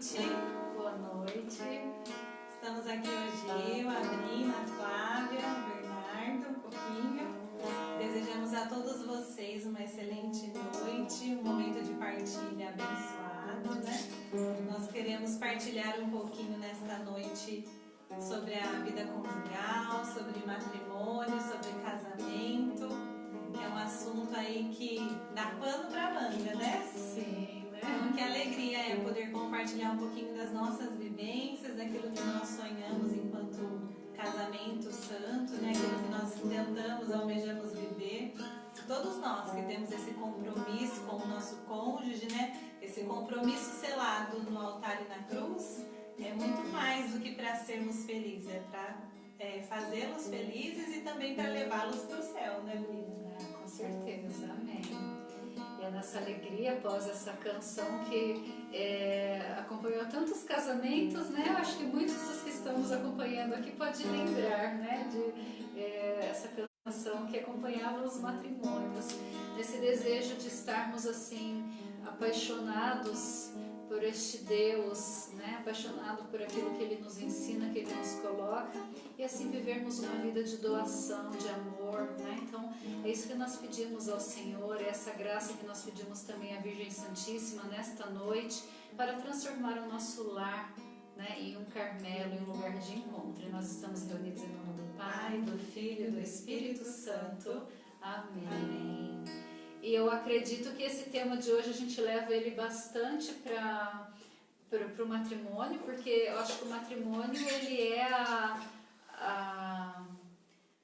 noite. Boa noite. Estamos aqui hoje, eu, a Brina, a Flávia, o Bernardo, um pouquinho. Desejamos a todos vocês uma excelente noite, um momento de partilha abençoado, né? Nós queremos partilhar um pouquinho nesta noite sobre a vida conjugal, sobre matrimônio, sobre casamento. É um assunto aí que dá pano pra manga, né? Sim, né? Então, que alegria é poder compartilhar um pouquinho das nossas vivências, daquilo que nós sonhamos enquanto casamento santo, né? Aquilo que nós tentamos, almejamos viver. Todos nós que temos esse compromisso com o nosso cônjuge, né? Esse compromisso selado no altar e na cruz, é muito mais do que para sermos felizes, é para fazê-los felizes e também para levá-los para o céu, né, Brina? Com certeza, amém. E é nessa alegria, após essa canção que acompanhou tantos casamentos, né? Eu acho que muitos dos que estamos acompanhando aqui podem lembrar, né? De essa canção que acompanhava os matrimônios. Desse desejo de estarmos assim, apaixonados por este Deus, né? Apaixonado por aquilo que Ele nos ensina, que Ele nos coloca, e assim vivermos uma vida de doação, de amor, né? Então é isso que nós pedimos ao Senhor, é essa graça que nós pedimos também à Virgem Santíssima nesta noite, para transformar o nosso lar, né, em um Carmelo, em um lugar de encontro. E nós estamos reunidos em nome do Pai, do Filho e do Espírito Santo. Amém. Amém. E eu acredito que esse tema de hoje a gente leva ele bastante para o matrimônio, porque eu acho que o matrimônio ele é a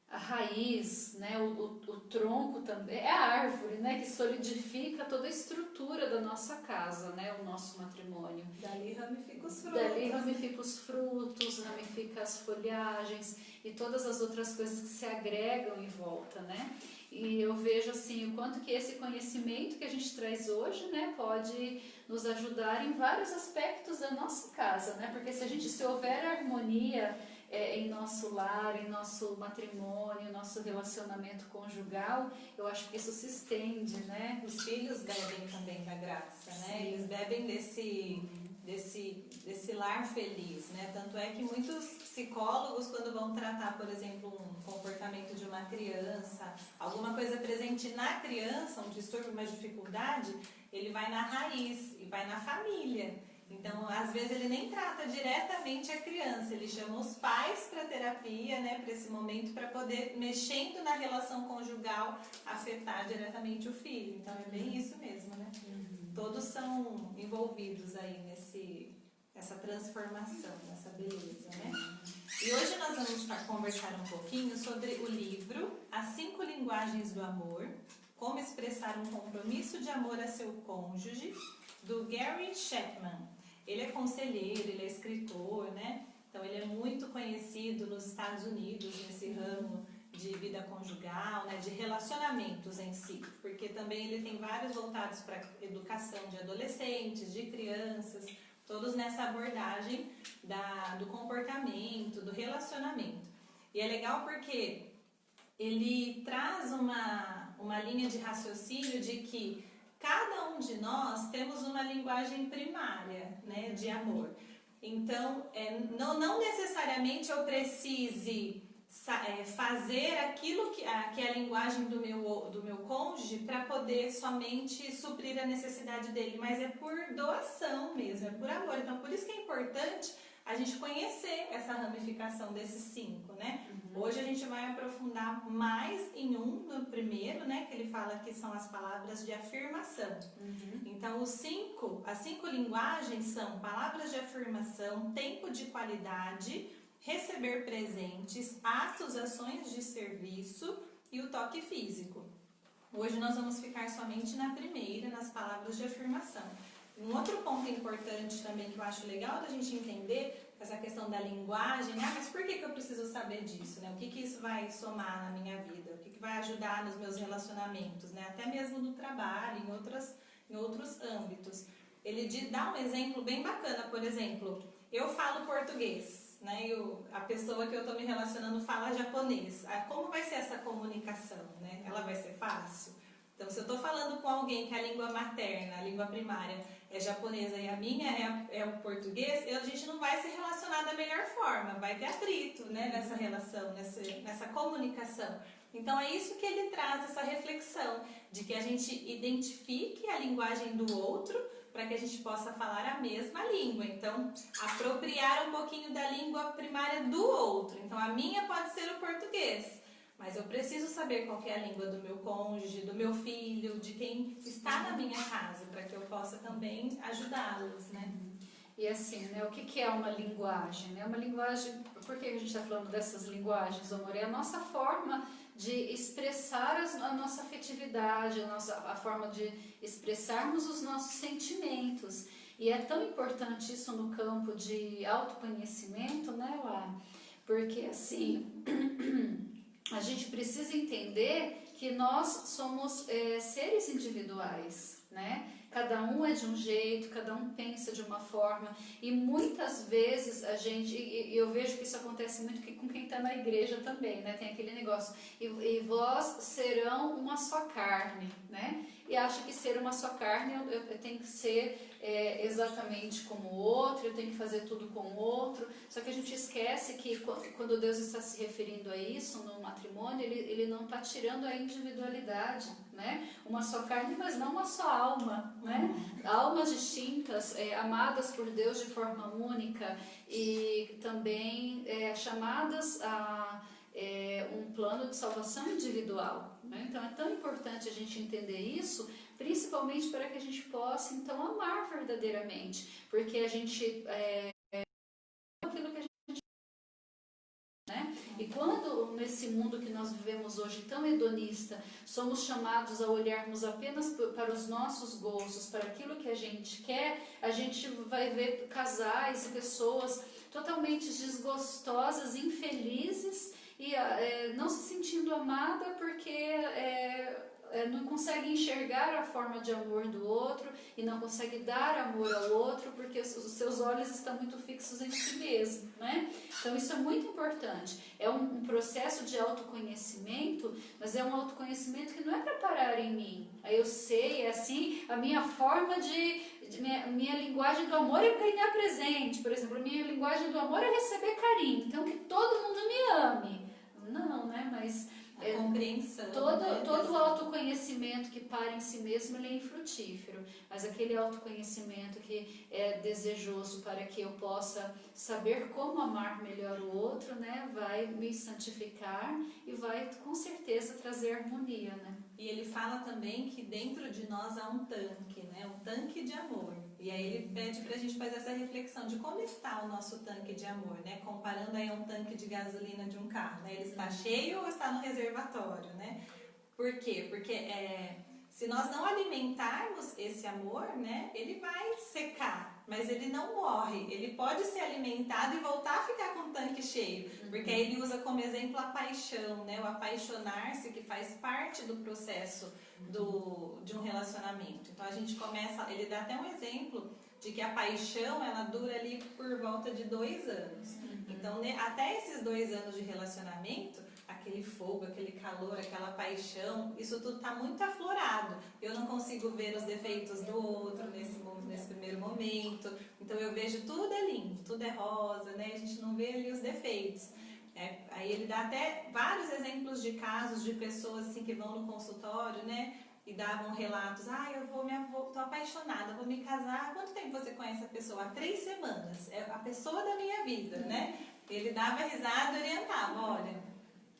raiz, né? o tronco também, é a árvore, né? Que solidifica toda a estrutura da nossa casa, né? O nosso matrimônio. Dali ramifica os frutos. Dali ramifica os frutos, ramifica as folhagens e todas as outras coisas que se agregam em volta, né? E eu vejo assim o quanto que esse conhecimento que a gente traz hoje, né, pode nos ajudar em vários aspectos da nossa casa, né? Porque se houver harmonia em nosso lar, em nosso matrimônio, nosso relacionamento conjugal, eu acho que isso se estende, né? Os filhos bebem também da graça, né? Sim. Eles bebem desse lar feliz, né? Tanto é que muitos psicólogos, quando vão tratar, por exemplo, um comportamento de uma criança, alguma coisa presente na criança, um distúrbio, uma dificuldade, ele vai na raiz e vai na família. Então, às vezes ele nem trata diretamente a criança, ele chama os pais para terapia, né, para esse momento, para poder, mexendo na relação conjugal, afetar diretamente o filho. Então, é bem isso mesmo, né? Todos são envolvidos aí nessa transformação, nessa beleza, né? E hoje nós vamos conversar um pouquinho sobre o livro As 5 Linguagens do Amor, como expressar um compromisso de amor a seu cônjuge, do Gary Chapman. Ele é conselheiro, ele é escritor, né? Então ele é muito conhecido nos Estados Unidos nesse ramo de vida conjugal, né? De relacionamentos em si, porque também ele tem vários voltados para educação de adolescentes, de crianças, todos nessa abordagem do comportamento, do relacionamento. E é legal porque ele traz uma linha de raciocínio de que cada um de nós temos uma linguagem primária, né, de amor. Então, não necessariamente eu precise fazer aquilo que é a linguagem do meu cônjuge para poder somente suprir a necessidade dele, mas é por doação mesmo, é por amor. Então, por isso que é importante a gente conhecer essa ramificação desses 5, né? Hoje a gente vai aprofundar mais em no primeiro, né? Que ele fala que são as palavras de afirmação. Então, as 5 linguagens são palavras de afirmação, tempo de qualidade, receber presentes, atos, ações de serviço e o toque físico. Hoje nós vamos ficar somente na primeira, nas palavras de afirmação. Um outro ponto importante também que eu acho legal da gente entender, essa questão da linguagem, mas por que eu preciso saber disso, né? O que isso vai somar na minha vida? O que vai ajudar nos meus relacionamentos, né? Até mesmo no trabalho, em outros âmbitos. Ele dá um exemplo bem bacana, por exemplo, eu falo português, né? A pessoa que eu estou me relacionando fala japonês. Como vai ser essa comunicação, né? Ela vai ser fácil? Então, se eu estou falando com alguém que a língua materna, a língua primária, é japonesa e a minha é o português, a gente não vai se relacionar da melhor forma, vai ter atrito, né, nessa relação, nessa comunicação. Então é isso que ele traz, essa reflexão, de que a gente identifique a linguagem do outro, para que a gente possa falar a mesma língua. Então, apropriar um pouquinho da língua primária do outro. Então, a minha pode ser o português, mas eu preciso saber qual que é a língua do meu cônjuge, do meu filho, de quem está na minha casa, para que eu possa também ajudá-los, né? E assim, né, o que é uma linguagem? Né? Uma linguagem, por que a gente está falando dessas linguagens, amor? É a nossa forma de expressar a nossa afetividade, a forma de expressarmos os nossos sentimentos. E é tão importante isso no campo de autoconhecimento, né, Lá? Porque assim, a gente precisa entender que nós somos seres individuais, né? Cada um é de um jeito, cada um pensa de uma forma, e muitas vezes a gente, e eu vejo que isso acontece muito com quem está na igreja também, né? Tem aquele negócio, e vós serão uma só carne, né? E acha que ser uma só carne eu tenho que ser exatamente como o outro, eu tenho que fazer tudo com o outro. Só que a gente esquece que quando Deus está se referindo a isso no matrimônio, ele não está tirando a individualidade, né? Uma só carne, mas não uma só alma, né? Almas distintas, amadas por Deus de forma única e também chamadas a um plano de salvação individual, né? Então é tão importante a gente entender isso, principalmente para que a gente possa então amar verdadeiramente, porque a gente aquilo que a gente, né? E quando nesse mundo que nós vivemos hoje tão hedonista, somos chamados a olharmos apenas para os nossos gostos, para aquilo que a gente quer, a gente vai ver casais e pessoas totalmente desgostosas, infelizes e não se sentindo amada porque não consegue enxergar a forma de amor do outro e não consegue dar amor ao outro porque os seus olhos estão muito fixos em si mesmo, né? Então isso é muito importante. É um processo de autoconhecimento, mas é um autoconhecimento que não é para parar em mim. Aí eu sei, é assim, a minha forma minha linguagem do amor é ganhar presente, por exemplo, a minha linguagem do amor é receber carinho, então que todo mundo me ame. Não, né? Mas a compreensão. Todo o autoconhecimento que para em si mesmo ele é infrutífero, mas aquele autoconhecimento que é desejoso para que eu possa saber como amar melhor o outro, né, vai me santificar e vai com certeza trazer harmonia, né? E ele fala também que dentro de nós há um tanque, né, um tanque de amor. E aí ele pede pra gente fazer essa reflexão de como está o nosso tanque de amor, né? Comparando aí a um tanque de gasolina de um carro, né? Ele está cheio ou está no reservatório, né? Por quê? Porque se nós não alimentarmos esse amor, né? Ele vai secar, mas ele não morre. Ele pode ser alimentado e voltar a ficar com o tanque cheio. Porque aí ele usa como exemplo a paixão, né? O apaixonar-se, que faz parte do processo de um relacionamento. Então a gente começa, ele dá até um exemplo de que a paixão ela dura ali por volta de 2 anos. Então até esses 2 anos de relacionamento, aquele fogo, aquele calor, aquela paixão, isso tudo está muito aflorado. Eu não consigo ver os defeitos do outro nesse primeiro momento. Então eu vejo tudo é lindo, tudo é rosa, né? A gente não vê ali os defeitos. Aí ele dá até vários exemplos de casos de pessoas assim, que vão no consultório, né? E davam relatos, eu tô apaixonada, vou me casar. Há quanto tempo você conhece a pessoa? Há 3 semanas. É a pessoa da minha vida, né? Ele dava risada e orientava, olha,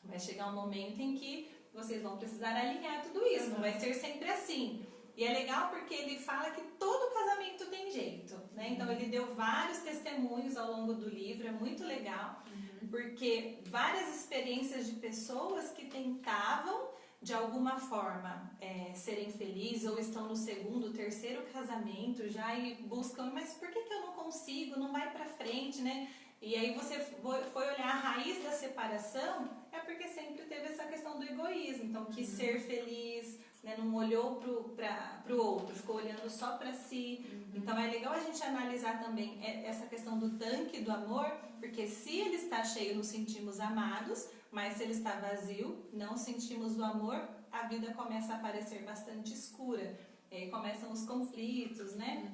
vai chegar um momento em que vocês vão precisar alinhar tudo isso, não vai ser sempre assim. E é legal porque ele fala que todo casamento tem jeito, né? Então ele deu vários testemunhos ao longo do livro, é muito legal, porque várias experiências de pessoas que tentavam de alguma forma serem felizes ou estão no 2º, 3º casamento já e buscam, mas por que eu não consigo, não vai pra frente, né? E aí você foi olhar a raiz da separação, porque sempre teve essa questão do egoísmo, então quis ser feliz, né, não olhou pro outro, ficou olhando só para si. Então é legal a gente analisar também essa questão do tanque do amor, porque se ele está cheio nos sentimos amados, mas se ele está vazio, não sentimos o amor, a vida começa a parecer bastante escura, e aí começam os conflitos, né?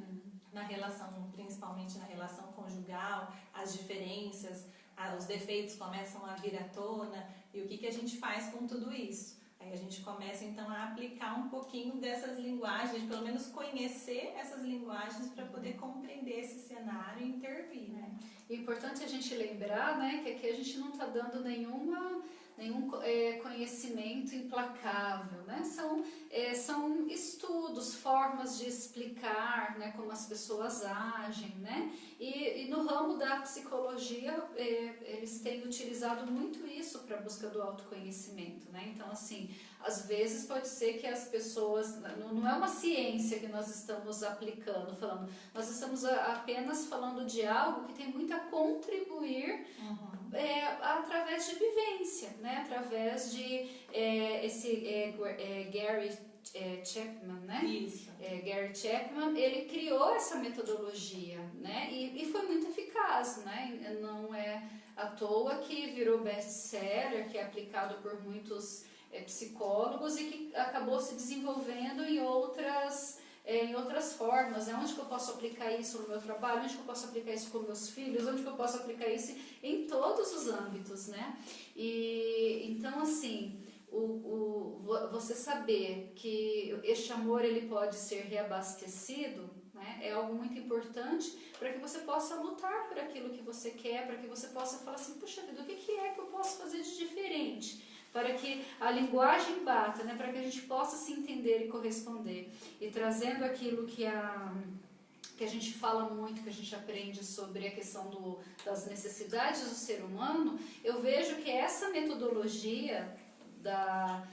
na relação, principalmente na relação conjugal, as diferenças, os defeitos começam a vir à tona, e o que a gente faz com tudo isso? Aí a gente começa então a aplicar um pouquinho dessas linguagens, pelo menos conhecer essas linguagens para poder compreender esse cenário e intervir, né? É importante a gente lembrar, né, que aqui a gente não está dando nenhum conhecimento implacável, né? São estudos, formas de explicar, né, como as pessoas agem, né? E no ramo da psicologia, eles têm utilizado muito isso para a busca do autoconhecimento, né? Então, assim, às vezes pode ser que as pessoas, não é uma ciência que nós estamos aplicando, falando, nós estamos apenas falando de algo que tem muito a contribuir através de vivência, né? Através de Gary Chapman, né? Isso. Gary Chapman, ele criou essa metodologia, né? E foi muito eficaz, né? Não é à toa que virou best-seller, que é aplicado por muitos psicólogos e que acabou se desenvolvendo em outras formas, né? Onde que eu posso aplicar isso no meu trabalho, onde que eu posso aplicar isso com meus filhos, onde que eu posso aplicar isso em todos os âmbitos, né? E então, assim, você saber que este amor ele pode ser reabastecido, né, é algo muito importante para que você possa lutar por aquilo que você quer, para que você possa falar assim, puxa vida, o que é que eu posso fazer de diferente? Para que a linguagem bata, né, para que a gente possa se entender e corresponder. E trazendo aquilo que a gente fala muito, que a gente aprende sobre a questão das necessidades do ser humano, eu vejo que essa metodologia da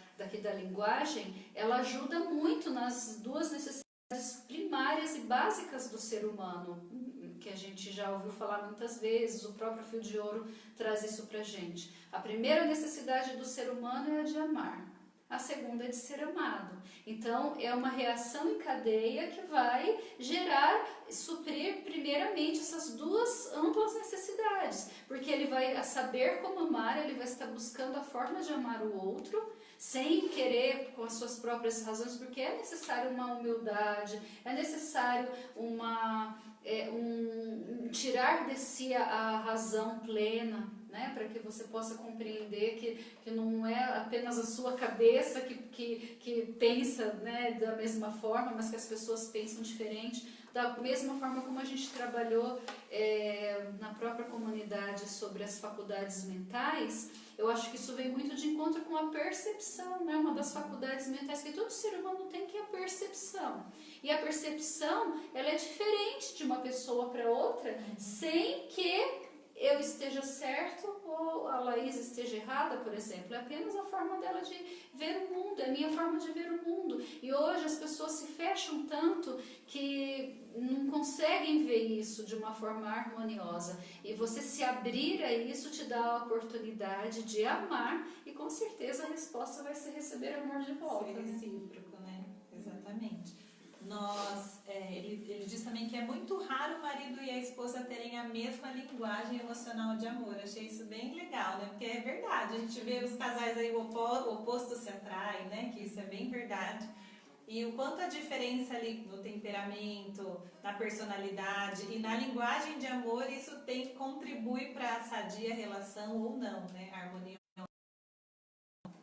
linguagem, ela ajuda muito nas duas necessidades primárias e básicas do ser humano, que a gente já ouviu falar muitas vezes, o próprio Fio de Ouro traz isso pra gente. A primeira necessidade do ser humano é a de amar, a segunda é de ser amado. Então, é uma reação em cadeia que vai suprir primeiramente essas duas amplas necessidades, porque ele vai saber como amar, ele vai estar buscando a forma de amar o outro, sem querer com as suas próprias razões, porque é necessário uma humildade, é necessário tirar de si a razão plena, né, para que você possa compreender que não é apenas a sua cabeça que pensa, né, da mesma forma, mas que as pessoas pensam diferente, da mesma forma como a gente trabalhou na própria comunidade sobre as faculdades mentais. Eu acho que isso vem muito de encontro com a percepção, né? Uma das faculdades mentais que todo ser humano tem, que é a percepção. E a percepção, ela é diferente de uma pessoa para outra, sem que eu esteja certo ou a Laís esteja errada, por exemplo. É apenas a forma dela de ver o mundo, é a minha forma de ver o mundo. E hoje as pessoas se fecham tanto que não conseguem ver isso de uma forma harmoniosa. E você se abrir a isso te dá a oportunidade de amar, e com certeza a resposta vai ser receber amor de volta. Ser recíproco, né? Exatamente. Ele diz também que é muito raro o marido e a esposa terem a mesma linguagem emocional de amor. Achei isso bem legal, né? Porque é verdade, a gente vê os casais aí opostos se atraem, né? Que isso é bem verdade. E o quanto a diferença ali no temperamento, na personalidade e na linguagem de amor, isso contribui para a sadia relação ou não, né? A harmonia ou não.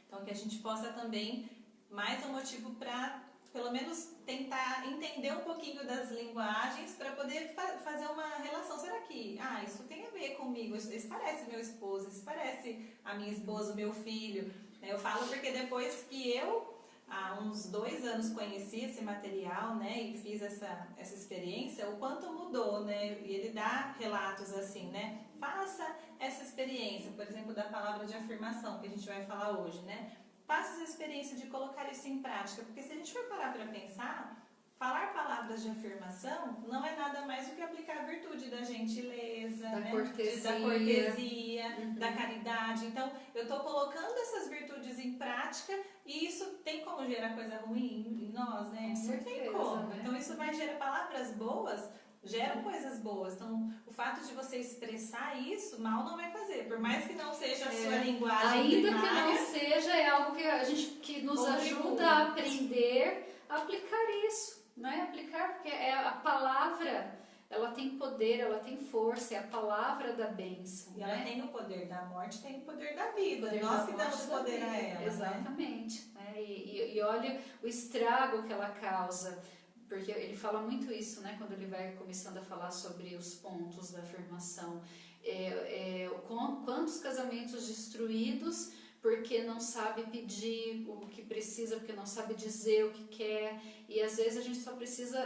Então, que a gente possa também, mais um motivo para, pelo menos, tentar entender um pouquinho das linguagens para poder fazer uma relação. Será que, isso tem a ver comigo? Isso parece meu esposo, isso parece a minha esposa, o meu filho. Eu falo porque depois que eu, há uns 2 anos, conheci esse material, né, e fiz essa experiência, o quanto mudou, né? E ele dá relatos assim, né? Faça essa experiência, por exemplo, da palavra de afirmação, que a gente vai falar hoje, né? Faça essa experiência de colocar isso em prática, porque se a gente for parar para pensar, falar palavras de afirmação não é nada mais do que aplicar a virtude da gentileza, da né? cortesia, da caridade. Então, eu estou colocando essas virtudes em prática e isso tem como gerar coisa ruim em nós, né? Não tem como. Né? Então, isso vai gerar palavras boas, geram coisas boas. Então, o fato de você expressar isso, mal não vai fazer. Por mais que não seja a sua linguagem ainda primária, que não seja, é algo que nos ajuda a aprender a aplicar isso. não é aplicar, porque é a palavra, ela tem poder, ela tem força, é a palavra da bênção. E ela né? tem o poder da morte, tem o poder da vida. Poder Nós da que morte damos da poder vida. a ela. Exatamente. Né? E olha o estrago que ela causa. Porque ele fala muito isso, né, quando ele vai começando a falar sobre os pontos da afirmação. Quantos casamentos destruídos porque não sabe pedir o que precisa, porque não sabe dizer o que quer. E às vezes a gente só precisa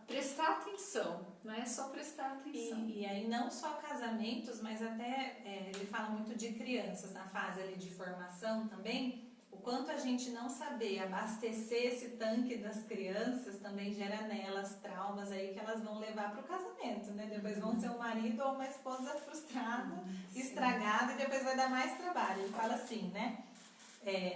prestar atenção, né? Só prestar atenção. E aí não só casamentos, mas até ele fala muito de crianças na fase ali de formação também. O quanto a gente não saber abastecer esse tanque das crianças também gera nelas traumas aí que elas vão levar para o casamento, né? Depois vão ser um marido ou uma esposa frustrada, estragada, e depois vai dar mais trabalho. Ele fala assim, né?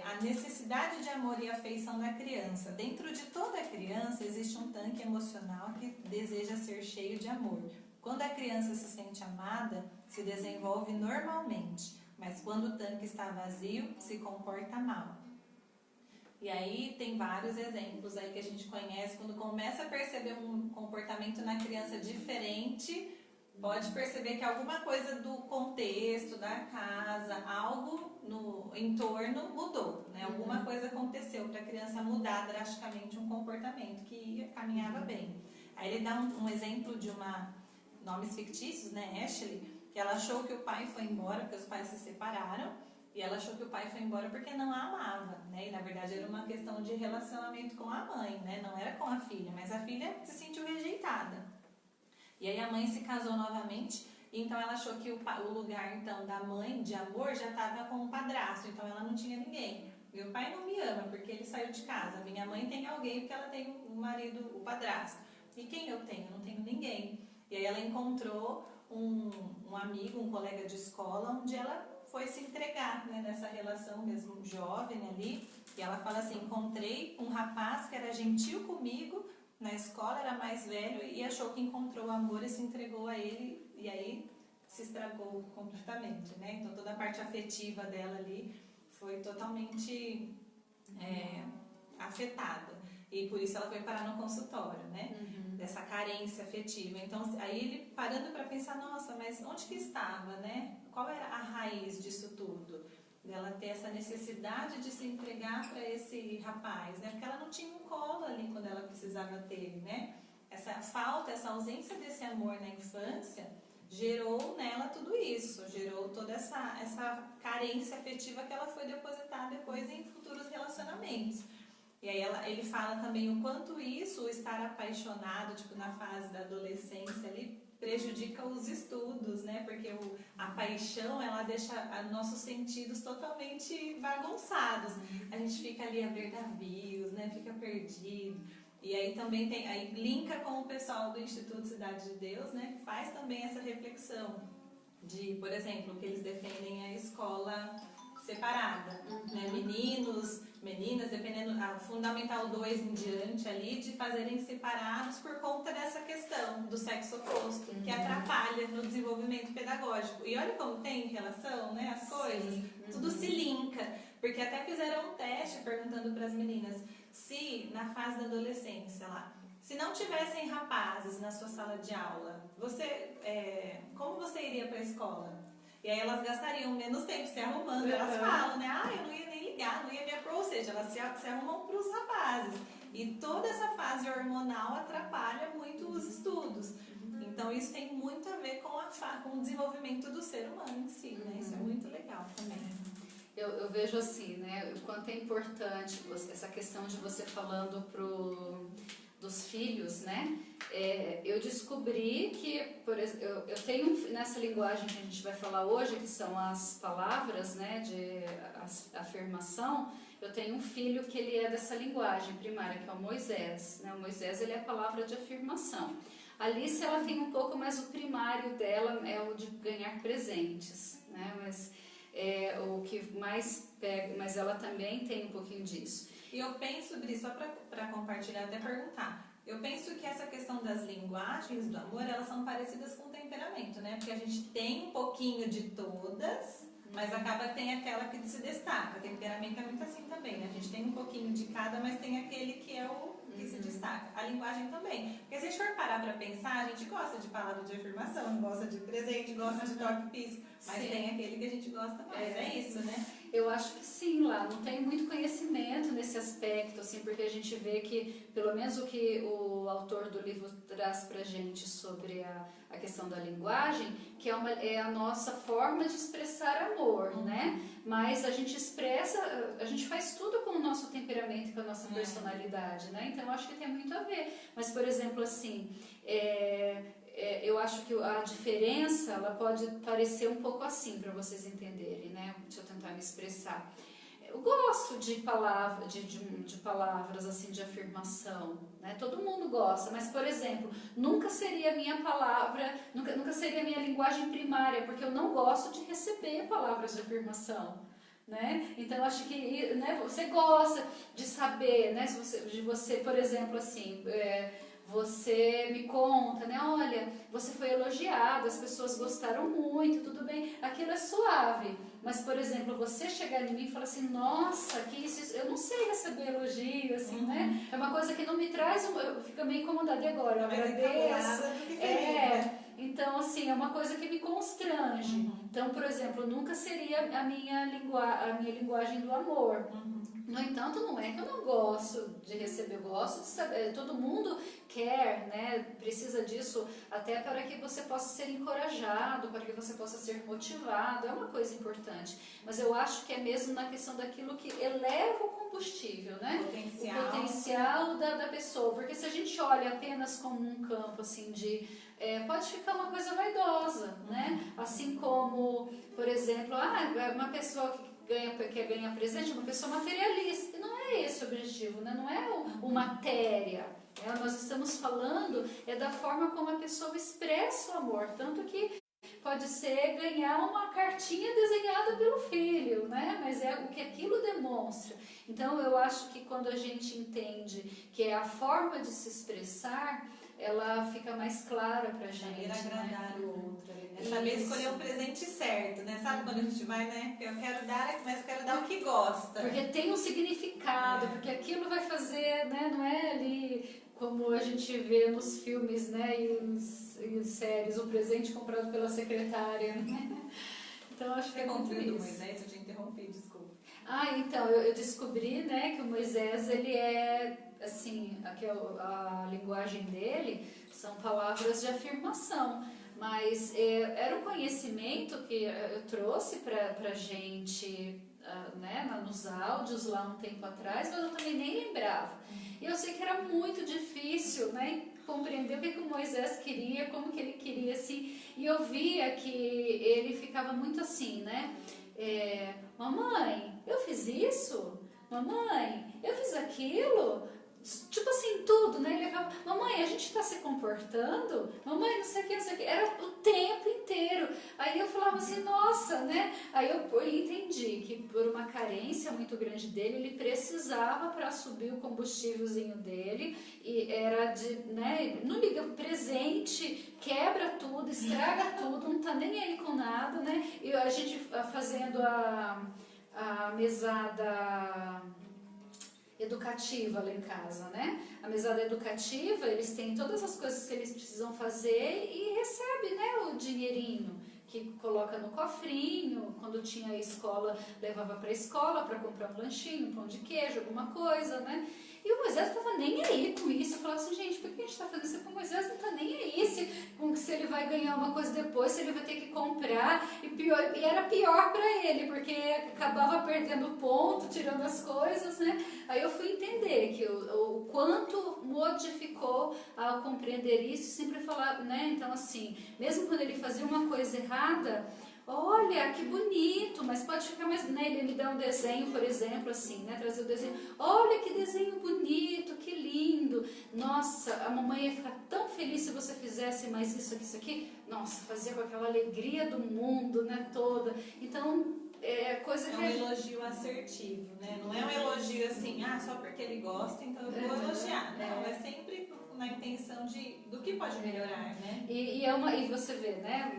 A necessidade de amor e afeição da criança. Dentro de toda criança existe um tanque emocional que deseja ser cheio de amor. Quando a criança se sente amada, se desenvolve normalmente. Mas quando o tanque está vazio, se comporta mal. E aí tem vários exemplos aí que a gente conhece. Quando começa a perceber um comportamento na criança diferente, pode perceber que alguma coisa do contexto, da casa, algo no entorno mudou, né? Alguma coisa aconteceu para a criança mudar drasticamente um comportamento que caminhava bem. Aí ele dá um exemplo de nomes fictícios, né? Ashley, que ela achou que o pai foi embora porque os pais se separaram, e ela achou que o pai foi embora porque não a amava, né? E na verdade era uma questão de relacionamento com a mãe, né? Não era com a filha, mas a filha se sentiu rejeitada. E aí a mãe se casou novamente, e então ela achou que o lugar então da mãe de amor já estava com o padrasto, então ela não tinha ninguém. Meu pai não me ama porque ele saiu de casa, minha mãe tem alguém porque ela tem o marido, o padrasto. E quem eu tenho? Eu não tenho ninguém. E aí ela encontrou um amigo, um colega de escola, onde ela foi se entregar, né, nessa relação mesmo jovem ali. E ela fala assim, encontrei um rapaz que era gentil comigo, na escola era mais velho e achou que encontrou o amor e se entregou a ele, e aí se estragou completamente, né? Então toda a parte afetiva dela ali foi totalmente afetada. E por isso ela foi parar no consultório, né? Dessa carência afetiva. Então, aí ele parando para pensar, nossa, mas onde que estava, né? Qual era a raiz disso tudo? Dela ter essa necessidade de se entregar para esse rapaz, né? Porque ela não tinha um colo ali quando ela precisava ter, né? Essa falta, essa ausência desse amor na infância gerou nela tudo isso, gerou toda essa carência afetiva que ela foi depositar depois em futuros relacionamentos. E aí ele fala também o quanto isso, o estar apaixonado, tipo, na fase da adolescência ali, prejudica os estudos, né? Porque a paixão, ela deixa nossos sentidos totalmente bagunçados. A gente fica ali a ver navios, né? Fica perdido. E aí também aí linka com o pessoal do Instituto Cidade de Deus, né? Que faz também essa reflexão de, por exemplo, que eles defendem a escola separada, né? Meninos, meninas, dependendo, a Fundamental 2 em diante ali, de fazerem separados por conta dessa questão do sexo oposto, que atrapalha no desenvolvimento pedagógico. E olha como tem relação, né, as coisas, tudo se linka, porque até fizeram um teste perguntando para as meninas se na fase da adolescência lá, se não tivessem rapazes na sua sala de aula, como você iria para a escola? E aí elas gastariam menos tempo se arrumando. Elas falam, né? Eu não ia nem ligar, não ia me aproveitar. Ou seja, elas se arrumam para os rapazes. E toda essa fase hormonal atrapalha muito os estudos. Então isso tem muito a ver com o desenvolvimento do ser humano em si, né? Isso é muito legal também. Eu vejo assim, né? O quanto é importante essa questão de você falando dos filhos, né? Eu descobri que, por exemplo, eu tenho nessa linguagem que a gente vai falar hoje, que são as palavras, né, de afirmação, eu tenho um filho que ele é dessa linguagem primária, que é o Moisés, né? O Moisés, ele é a palavra de afirmação. A Alice, ela tem um pouco mais o primário dela, é o de ganhar presentes, né? Mas o que mais pega, mas ela também tem um pouquinho disso. E eu penso, Bri, só para compartilhar, até perguntar, eu penso que essa questão das linguagens do amor, elas são parecidas com o temperamento, né? Porque a gente tem um pouquinho de todas, Mas acaba que tem aquela que se destaca. Temperamento é muito assim também, né? A gente tem um pouquinho de cada, mas tem aquele que é o que se destaca. A linguagem também. Porque se a gente for parar pra pensar, a gente gosta de palavra de afirmação, gosta de presente, gosta de toque físico. Mas tem aquele que a gente gosta mais. É isso, né? Eu acho que sim, lá não tem muito conhecimento nesse aspecto, assim, porque a gente vê que, pelo menos o que o autor do livro traz pra gente sobre a questão da linguagem, que é a nossa forma de expressar amor, né? Mas a gente expressa, a gente faz tudo com o nosso temperamento e com a nossa personalidade, né? Então eu acho que tem muito a ver. Mas, por exemplo, assim, eu acho que a diferença, ela pode parecer um pouco assim, para vocês entenderem, né? Deixa eu tentar me expressar. Eu gosto de palavras assim de afirmação, né? Todo mundo gosta, mas, por exemplo, nunca seria a minha palavra, nunca seria a minha linguagem primária, porque eu não gosto de receber palavras de afirmação, né? Então eu acho que, né, você gosta de saber, né? De você, por exemplo, assim, você me conta, né? Olha, você foi elogiado, as pessoas gostaram muito, tudo bem, aquilo é suave. Mas, por exemplo, você chegar em mim e falar assim, nossa, que isso, eu não sei receber elogio, assim, né? É uma coisa que não me traz, eu fico meio incomodada. E agora? Eu agradeço. Então, assim, é uma coisa que me constrange. Então, por exemplo, nunca seria a minha linguagem do amor. No entanto, não é que eu não gosto de receber, eu gosto de saber, todo mundo quer, né, precisa disso até para que você possa ser encorajado, para que você possa ser motivado, é uma coisa importante. Mas eu acho que é mesmo na questão daquilo que eleva o combustível, né? O potencial da pessoa, porque se a gente olha apenas como um campo assim pode ficar uma coisa vaidosa, né? Assim como, por exemplo, uma pessoa que quer ganhar presente, uma pessoa materialista, e não é esse o objetivo, né? Não é o matéria. Nós estamos falando da forma como a pessoa expressa o amor, tanto que pode ser ganhar uma cartinha desenhada pelo filho, né? Mas é o que aquilo demonstra. Então eu acho que quando a gente entende que é a forma de se expressar, ela fica mais clara pra gente. Saber agradar o outro. É saber escolher o presente certo, né? Sabe quando a gente vai, né? Eu quero dar, mas eu quero dar o que gosta. Porque tem um significado, porque aquilo vai fazer, né? Não é ali como a gente vê nos filmes, né? E séries, o presente comprado pela secretária, né? Então acho que é muito isso. Do Moisés, eu te interrompi, desculpa. Então, eu descobri, né, que o Moisés, ele assim, a linguagem dele são palavras de afirmação, mas era um conhecimento que eu trouxe pra gente, né, nos áudios lá um tempo atrás, mas eu também nem lembrava. E eu sei que era muito difícil, né, compreender o que o Moisés queria, como que ele queria, assim, e eu via que ele ficava muito assim, né, mamãe, eu fiz isso? Mamãe, eu fiz aquilo? Tipo assim, tudo, né? Ele acaba, mamãe, a gente tá se comportando? Mamãe, não sei o que, não sei o que. Era o tempo inteiro. Aí eu falava assim, nossa, né? Aí eu entendi que por uma carência muito grande dele, ele precisava para subir o combustívelzinho dele. E era né? Não liga, presente, quebra tudo, estraga tudo, não tá nem aí com nada, né? E a gente fazendo a mesada educativa lá em casa, né? A mesada educativa, eles têm todas as coisas que eles precisam fazer e recebe, né, o dinheirinho que coloca no cofrinho. Quando tinha a escola, levava para a escola para comprar um lanchinho, um pão de queijo, alguma coisa, né? E o Moisés não estava nem aí com isso. Eu falava assim, gente, por que a gente está fazendo isso? O Moisés não está nem aí se ele vai ganhar uma coisa depois, se ele vai ter que comprar. E era pior para ele, porque acabava perdendo ponto, tirando as coisas, né? Aí eu fui entender que o quanto modificou ao compreender isso, sempre falar, né? Então, assim, mesmo quando ele fazia uma coisa errada, olha, que bonito, mas pode ficar mais, né? Ele me dá um desenho, por exemplo, assim, né? Trazer o desenho, olha que desenho bonito, que lindo. Nossa, a mamãe ia ficar tão feliz se você fizesse mais isso aqui. Nossa, fazia com aquela alegria do mundo, né? Toda. Então, coisa que... É um elogio assertivo, né? Não é um elogio assim, só porque ele gosta, então eu vou elogiar. Não, é sempre na intenção do que pode melhorar, né? E você vê, né?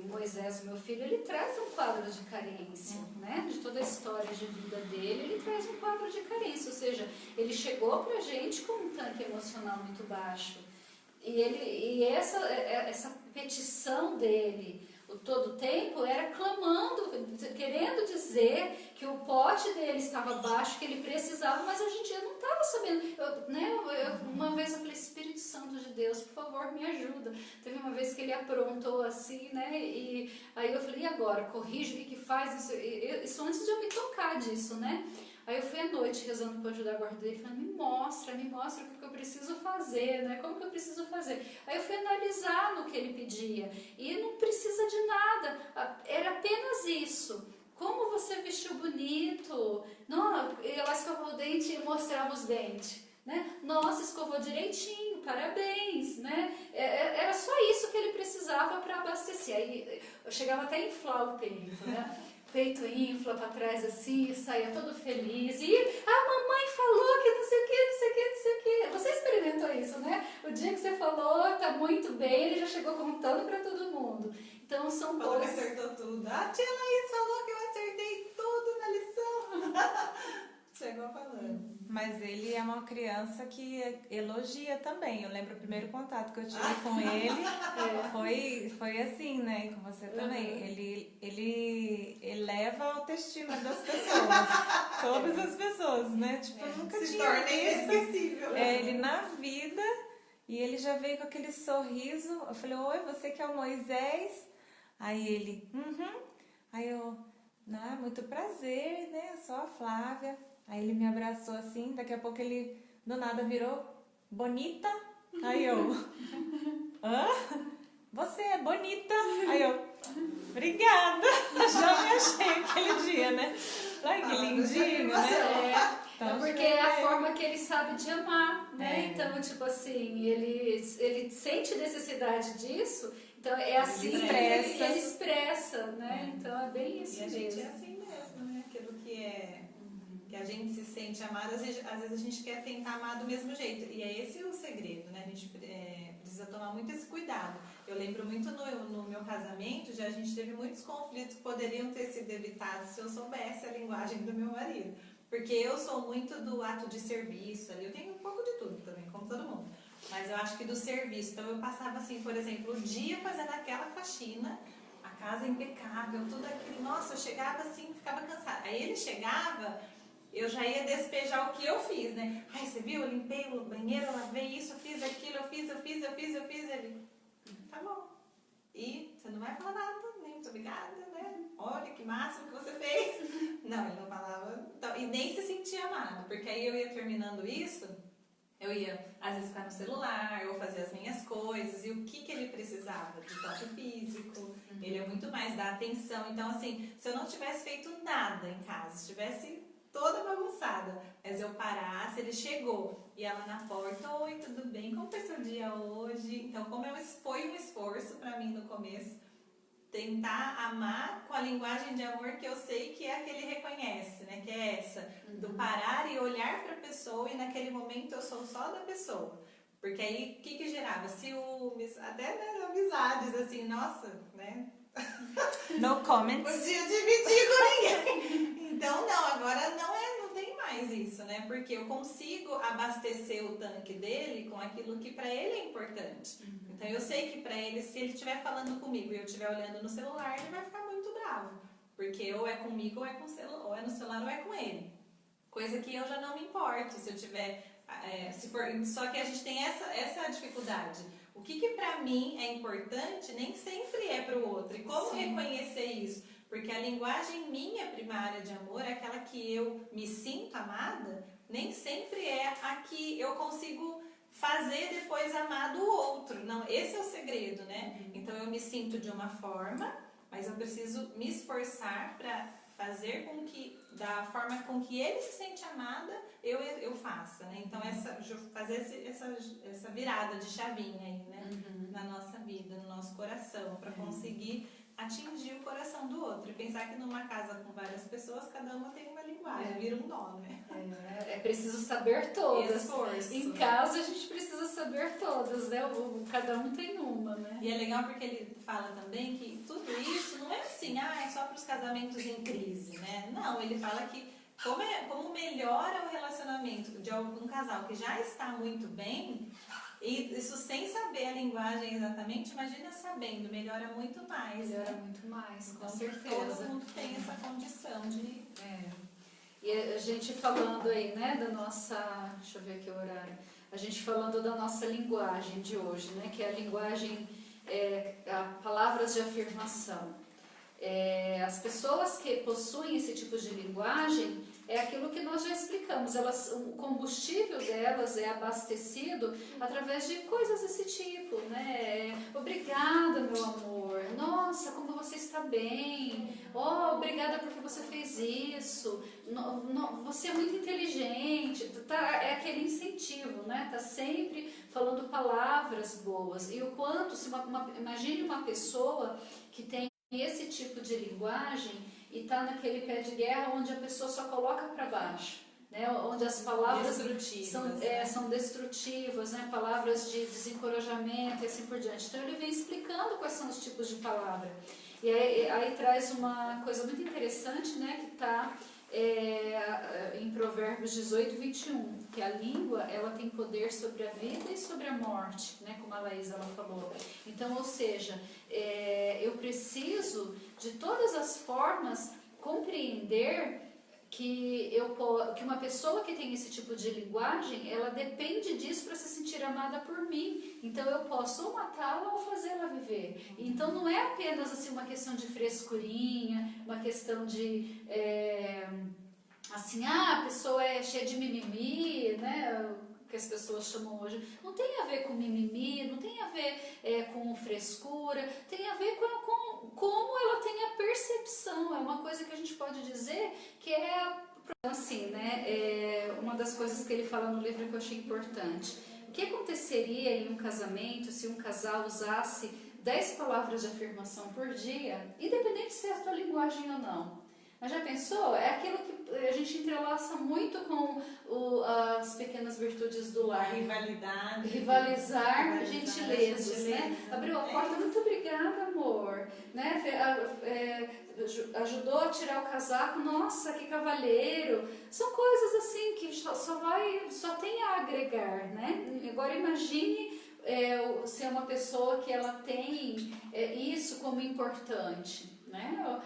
Moisés, meu filho, ele traz um quadro de carência, né? De toda a história de vida dele, ele traz um quadro de carência, ou seja, ele chegou pra gente com um tanque emocional muito baixo. E essa petição dele, todo o tempo, era clamando, querendo dizer que o pote dele estava baixo, que ele precisava, mas a gente não estava sabendo. Uma vez eu falei, Espírito Santo de Deus, por favor, me ajuda. Teve uma vez que ele aprontou assim, né? E aí eu falei, e agora? Corrige, o que faz? Isso antes de eu me tocar disso, né? Aí eu fui à noite rezando para ajudar a guarda dele, falando, me mostra o que eu preciso fazer, né? Como que eu preciso fazer? Aí eu fui analisar no que ele pedia, e não precisa de nada, era apenas isso. Como você vestiu bonito, não, ela escovou o dente e mostrava os dentes, né? Nossa, escovou direitinho, parabéns, né? Era só isso que ele precisava para abastecer. Aí eu chegava até a inflar o peito, né? Peito infla para trás assim, saia todo feliz. E a mamãe falou que não sei o que, não sei o que, não sei o que. Você experimentou isso, né? O dia que você falou, tá muito bem, ele já chegou contando para todo mundo. Então são falou coisas... que acertou tudo. A tia Laís falou que eu acertei tudo na lição. Chegou falando. Mas ele é uma criança que elogia também. Eu lembro o primeiro contato que eu tive com ele, foi assim, né? Com você também. Ele eleva a autoestima das pessoas. Todas as pessoas, né? Tipo, eu nunca se tinha torna visto. inesquecível. Ele na vida, e ele já veio com aquele sorriso. Eu falei, oi, você que é o Moisés? Aí ele, Aí eu, não, muito prazer, né? Eu sou a Flávia. Aí ele me abraçou assim, daqui a pouco ele do nada virou bonita. Aí eu, hã? Você é bonita. Aí eu, obrigada. Já me achei aquele dia, né? Ai, que lindinho, né? Então, porque é a forma que ele sabe de amar, né? Então, tipo assim, ele sente necessidade disso, então é assim que ele expressa, né? Então é bem isso mesmo. E a gente é mesmo. assim mesmo, né? Aquilo que a gente se sente amado, às vezes a gente quer tentar amar do mesmo jeito. E é esse o segredo, né? A gente precisa tomar muito esse cuidado. Eu lembro muito no meu casamento, a gente teve muitos conflitos que poderiam ter sido evitados se eu soubesse a linguagem do meu marido. Porque eu sou muito do ato de serviço ali, eu tenho um pouco de tudo também, como todo mundo. Mas eu acho que do serviço. Então eu passava assim, por exemplo, o dia fazendo aquela faxina, a casa impecável, tudo aquilo. Nossa, eu chegava assim, ficava cansada. Aí ele chegava, eu já ia despejar o que eu fiz, né? Ai, você viu? Eu limpei o banheiro, eu lavei isso, eu fiz aquilo, eu fiz. Ele, tá bom. E você não vai falar nada, nem muito obrigada, né? Olha que máximo que você fez. Não, ele não falava. Então, e nem se sentia amado, porque aí eu ia terminando isso, eu ia às vezes ficar no celular, eu fazia as minhas coisas, e o que ele precisava? De toque físico, ele é muito mais da atenção. Então, assim, se eu não tivesse feito nada em casa, se tivesse toda bagunçada, mas eu parasse, ele chegou, e ela na porta, oi, tudo bem? Como foi seu dia hoje? Então, foi um esforço para mim no começo, tentar amar com a linguagem de amor que eu sei que é a que ele reconhece, né? Que é essa, do parar e olhar para a pessoa, e naquele momento eu sou só da pessoa. Porque aí, o que gerava? Ciúmes, até né, amizades, assim, nossa, né? No comments. Podia dividir com ninguém. Então, não, agora não tem mais isso, né? Porque eu consigo abastecer o tanque dele com aquilo que para ele é importante. Então, eu sei que para ele, se ele estiver falando comigo e eu estiver olhando no celular, ele vai ficar muito bravo. Porque ou é comigo, ou é no celular, ou é com ele. Coisa que eu já não me importo se eu tiver... só que a gente tem essa dificuldade. O que para mim é importante nem sempre é para o outro. E como reconhecer isso? Porque a linguagem minha primária de amor, aquela que eu me sinto amada, nem sempre é a que eu consigo fazer depois amar do outro. Não, esse é o segredo, né? Então eu me sinto de uma forma, mas eu preciso me esforçar para fazer com que, da forma com que ele se sente amada, eu faça, né? Então fazer essa virada de chavinha aí, né? Na nossa vida, no nosso coração, para conseguir atingir o coração do outro. E pensar que numa casa com várias pessoas, cada uma tem uma linguagem, vira um nó, né? É preciso saber todas. Esforço. Em casa a gente precisa saber todas, né? Cada um tem uma, né? E é legal porque ele fala também que tudo isso não é assim, é só para os casamentos em crise, né? Não, ele fala que como melhora o relacionamento de algum casal que já está muito bem, e isso sem saber a linguagem exatamente, imagina sabendo, melhora muito mais. Melhora né? muito mais, com Então, certeza. todo mundo tem essa condição de... E a gente falando aí, né, da nossa... Deixa eu ver aqui o horário. A gente falando da nossa linguagem de hoje, né, que é a linguagem, palavras de afirmação. As pessoas que possuem esse tipo de linguagem, é aquilo que nós já explicamos, o combustível delas é abastecido através de coisas desse tipo, né? Obrigada, meu amor. Nossa, como você está bem. Oh, obrigada porque você fez isso. Você é muito inteligente. É aquele incentivo, né? Tá sempre falando palavras boas. E o quanto, imagine uma pessoa que tem esse tipo de linguagem e está naquele pé de guerra onde a pessoa só coloca para baixo, né? Onde as palavras são destrutivas, né? Palavras de desencorajamento e assim por diante. Então ele vem explicando quais são os tipos de palavra. E aí traz uma coisa muito interessante, né? Que está em Provérbios 18, 21, que a língua ela tem poder sobre a vida e sobre a morte, né? Como a Laís ela falou. Então, ou seja, eu preciso de todas as formas compreender que uma pessoa que tem esse tipo de linguagem, ela depende disso para se sentir amada por mim. Então eu posso ou matá-la ou fazê-la viver. Então não é apenas assim uma questão de frescurinha, uma questão de a pessoa é cheia de mimimi, né? Que as pessoas chamam hoje, não tem a ver com mimimi, não tem a ver com frescura, tem a ver com como ela tem a percepção. É uma coisa que a gente pode dizer que assim, né? Uma das coisas que ele fala no livro que eu achei importante. O que aconteceria em um casamento se um casal usasse 10 palavras de afirmação por dia, independente se é a tua linguagem ou não? Mas já pensou? É aquilo que a gente entrelaça muito com as pequenas virtudes do lar. Rivalidade. Rivalizar gentilezas, né? Abriu a porta, muito obrigada, amor. Né? Ajudou a tirar o casaco, nossa, que cavalheiro. São coisas assim que só tem a agregar, né? Agora imagine ser uma pessoa que ela tem isso como importante. Né?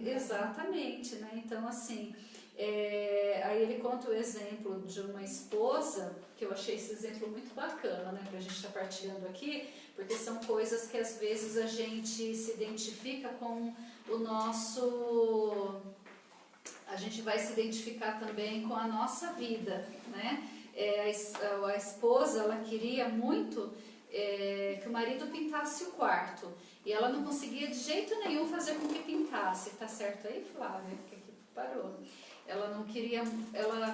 Exatamente, né? Então assim, aí ele conta o exemplo de uma esposa, que eu achei esse exemplo muito bacana, né? Pra gente estar partilhando aqui, porque são coisas que às vezes a gente se identifica com a gente vai se identificar também com a nossa vida, né? A esposa, ela queria muito que o marido pintasse o quarto. E ela não conseguia de jeito nenhum fazer com que pintasse. Tá certo aí, Flávia? Que aqui parou. Ela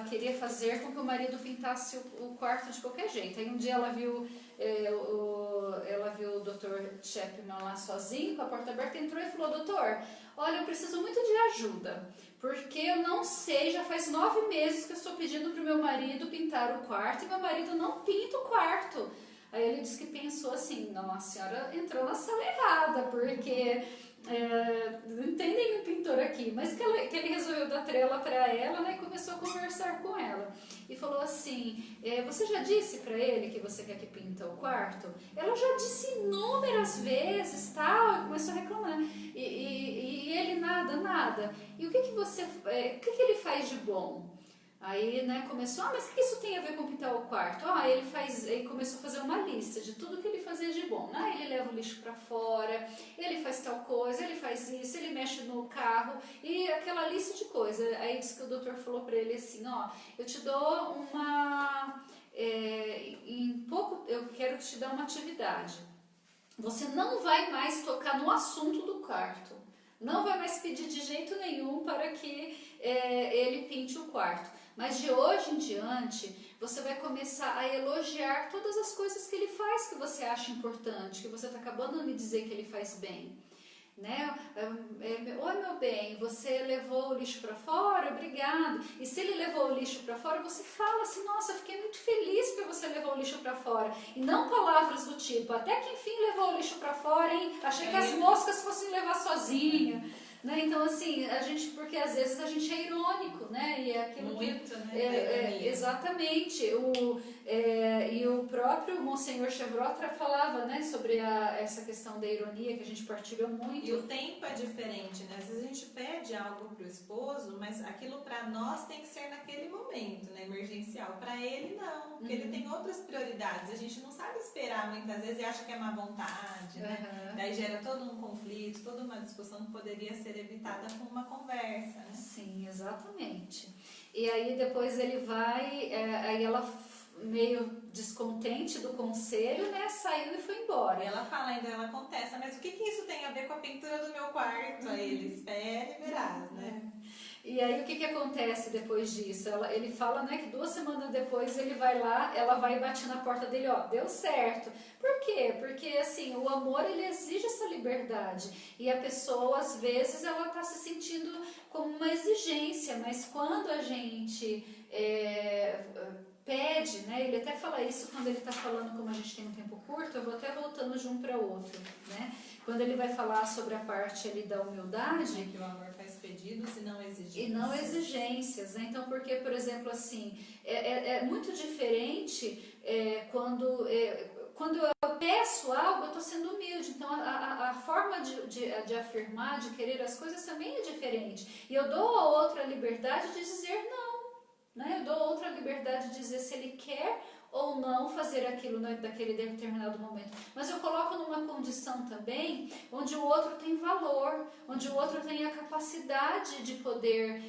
queria fazer com que o marido pintasse o quarto de qualquer jeito. Aí um dia ela viu o Dr. Chapman lá sozinho, com a porta aberta, entrou e falou: doutor, olha, eu preciso muito de ajuda, porque eu não sei, já faz 9 meses que eu estou pedindo para o meu marido pintar o quarto e meu marido não pinta o quarto. Aí ele disse que pensou assim: não, a senhora entrou na sala errada, porque não tem nenhum pintor aqui. Mas que ele resolveu dar trela para ela, né, e começou a conversar com ela. E falou assim: você já disse para ele que você quer que pinta o quarto? Ela já disse inúmeras vezes, tal, e começou a reclamar. E ele nada. E o que ele faz de bom? Aí, né, começou, mas o que isso tem a ver com pintar o quarto? Ele começou a fazer uma lista de tudo que ele fazia de bom. Ele leva o lixo para fora, ele faz tal coisa, ele faz isso, ele mexe no carro, e aquela lista de coisas. Aí disse que o doutor falou para ele assim: eu te dou eu quero te dar uma atividade. Você não vai mais tocar no assunto do quarto. Não vai mais pedir de jeito nenhum para que ele pinte o quarto. Mas de hoje em diante, você vai começar a elogiar todas as coisas que ele faz, que você acha importante, que você está acabando de me dizer que ele faz bem. né? Oi, meu bem, você levou o lixo para fora? Obrigado. E se ele levou o lixo para fora, você fala assim, nossa, eu fiquei muito feliz que você levou o lixo para fora. E não palavras do tipo, até que enfim levou o lixo para fora, hein? Achei que as moscas fossem levar sozinha. Né? Então, assim, porque às vezes a gente é irônico, né? E é aquilo muito, que, né? exatamente. E o próprio Monsenhor Chevrolet falava, né, sobre essa questão da ironia, que a gente partilhou muito. E o tempo é diferente, né? Às vezes a gente pede algo pro esposo, mas aquilo para nós tem que ser naquele momento, né? Emergencial. Para ele, não. Porque ele tem outras prioridades. A gente não sabe esperar muitas vezes e acha que é má vontade, né? Daí gera todo um conflito, toda uma discussão que poderia ser evitada com uma conversa, né? Sim, exatamente. E aí depois ele vai, aí ela meio descontente do conselho, né, saiu e foi embora. Ela fala ainda, ela contesta, mas o que isso tem a ver com a pintura do meu quarto? Aí ele espera e verás, né? E aí o que acontece depois disso? Ele fala, né, que 2 semanas depois ele vai lá, ela vai e bate na porta dele, ó, deu certo. Por quê? Porque assim, o amor ele exige essa liberdade e a pessoa às vezes ela tá se sentindo como uma exigência, mas quando a gente pede, né, ele até fala isso quando ele está falando, como a gente tem um tempo curto, eu vou até voltando de um para outro, né? Quando ele vai falar sobre a parte ali da humildade, que o amor faz pedidos e não exigências. E não exigências, né? Então, porque, por exemplo, assim, é muito diferente quando eu peço algo, eu estou sendo humilde. Então, a forma de afirmar, de querer as coisas também é diferente. E eu dou a outra liberdade de dizer não, né? Eu dou outra liberdade de dizer se ele quer ou não fazer aquilo naquele determinado momento. Mas eu coloco numa condição também onde o outro tem valor, onde o outro tem a capacidade de poder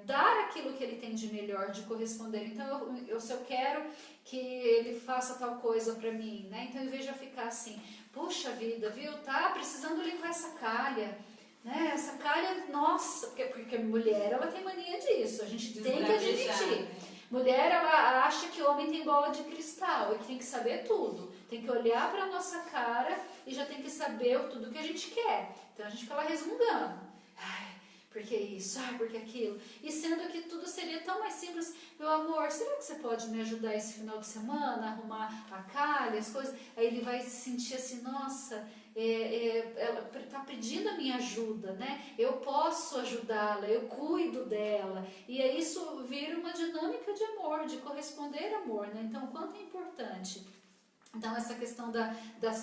dar aquilo que ele tem de melhor, de corresponder. Então, se eu quero que ele faça tal coisa para mim, né? Então, em vez de eu ficar assim, puxa vida, viu? Tá precisando limpar essa calha. Né? Essa calha, nossa, porque mulher, ela tem mania disso, a gente tem que admitir. Mulher, ela acha que homem tem bola de cristal e que tem que saber tudo. Tem que olhar para nossa cara e já tem que saber tudo que a gente quer. Então a gente fica lá resmungando. Ai, porque isso? Ai, porque aquilo? E sendo que tudo seria tão mais simples. Meu amor, será que você pode me ajudar esse final de semana a arrumar a calha, as coisas? Aí ele vai se sentir assim, nossa, ela está pedindo a minha ajuda, né? Eu posso ajudá-la, eu cuido dela. E aí isso vira uma dinâmica de amor, de corresponder amor, né? Então, o quanto é importante. Então, essa questão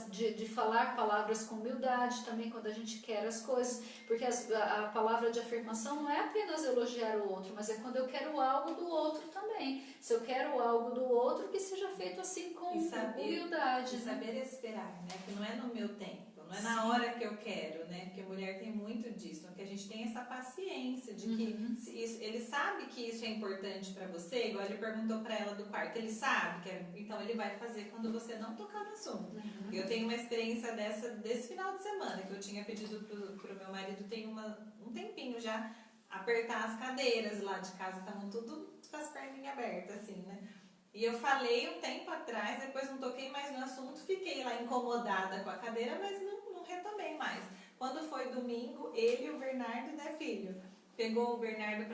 de falar palavras com humildade também quando a gente quer as coisas, porque a palavra de afirmação não é apenas elogiar o outro, mas é quando eu quero algo do outro também. Se eu quero algo do outro, que seja feito assim com humildade. E saber esperar, né? Que não é no meu tempo, não é na hora que eu quero, né? Porque a mulher tem muito disso, que a gente tem essa paciência de que ele sabe que isso é importante para você, igual ele perguntou para ela do quarto, ele sabe que então ele vai fazer quando você não tocar no assunto. Eu tenho uma experiência desse final de semana, que eu tinha pedido pro meu marido, tem um tempinho já, apertar as cadeiras lá de casa, estavam tudo com as perninhas abertas, assim, né? E eu falei um tempo atrás, depois não toquei mais no assunto, fiquei lá incomodada com a cadeira, mas não retomei mais. Quando foi domingo, ele e o Bernardo, né, filho? Pegou o Bernardo